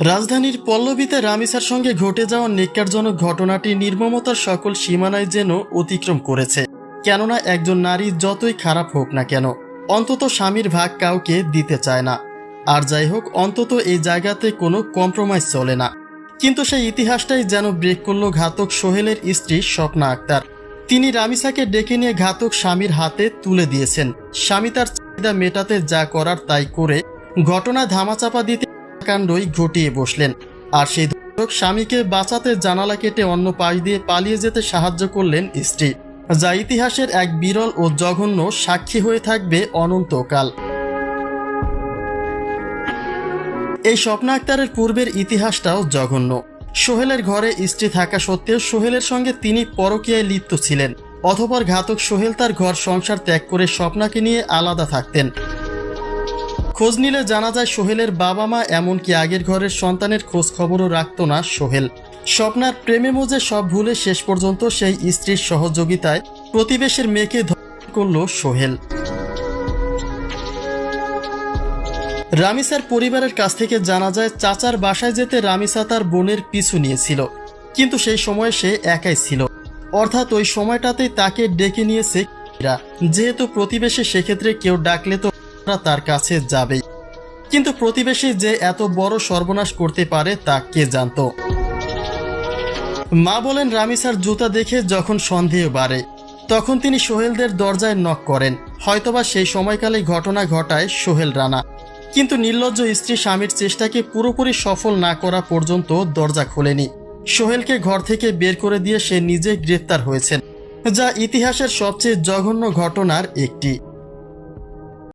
রাজধানীর পল্লবীতে রামিসার সঙ্গে ঘটে যাওয়া ন্যক্কারজনক ঘটনাটি নির্মমতার সকল সীমানায় যেন অতিক্রম করেছে। কেননা একজন নারী যতই খারাপ হোক না কেন, অন্তত স্বামীর ভাগ কাউকে দিতে চায় না। আর যাই হোক, অন্তত এই জায়গাতে কোনো কম্প্রোমাইজ চলে না। কিন্তু সেই ইতিহাসটাই যেন ব্রেক করল ঘাতক সোহেলের স্ত্রী স্বপ্না আক্তার। তিনি রামিসাকে ডেকে নিয়ে ঘাতক স্বামীর হাতে তুলে দিয়েছেন। স্বামী তার চাহিদা মেটাতে যা করার তাই করে ঘটনা ধামাচাপা দিতে কাণ্ডই ঘটিয়ে বসলেন। আর সেই ধরক স্বামীকে বাঁচাতে জানালা কেটে অন্য পাশ দিয়ে পালিয়ে যেতে সাহায্য করলেন স্ত্রী, যা ইতিহাসের এক বিরল ও জঘন্য সাক্ষী হয়ে থাকবে অনন্তকাল। এই স্বপ্না আক্তারের পূর্বের ইতিহাসটাও জঘন্য। সোহেলের ঘরে স্ত্রী থাকা সত্ত্বেও সোহেলের সঙ্গে তিনি পরকীয়ায় লিপ্ত ছিলেন। অতঃপর ঘাতক সোহেল তার ঘর সংসার ত্যাগ করে স্বপ্নাকে নিয়ে আলাদা থাকতেন। খোঁজ নিলে জানা যায় সোহেলের বাবা মা এমনকি আগের ঘরের সন্তানের খোঁজ খবরও রাখত না সোহেল। স্বপ্নার প্রেমে মজে সব ভুলে শেষ পর্যন্ত সেই স্ত্রীর সহযোগিতায় প্রতিবেশের মেয়েকে ধর্ষণ করল সোহেল। রামিসার পরিবারের কাছ থেকে জানা যায় চাচার বাসায় যেতে রামিসা তার বোনের পিছু নিয়েছিল, কিন্তু সেই সময় সে একাই ছিল। অর্থাৎ ওই সময়টাতেই তাকে ডেকে নিয়েছে, যেহেতু প্রতিবেশী সেক্ষেত্রে কেউ ডাকলে তো তার কাছে যাবেই। কিন্তু প্রতিবেশী যে এত বড় সর্বনাশ করতে পারে তা কে জানত। মা বলেন রামিসার জুতা দেখে যখন সন্দেহ বাড়ে তখন তিনি সোহেলদের দরজায় নক করেন। হয়তোবা সেই সময়কালে ঘটনা ঘটায় সোহেল রানা। কিন্তু নির্লজ্জ স্ত্রী স্বামীর চেষ্টাকে পুরোপুরি সফল না করা পর্যন্ত দরজা খোলেনি। সোহেলকে ঘর থেকে বের করে দিয়ে সে নিজে গ্রেফতার হয়েছেন, যা ইতিহাসের সবচেয়ে জঘন্য ঘটনার একটি।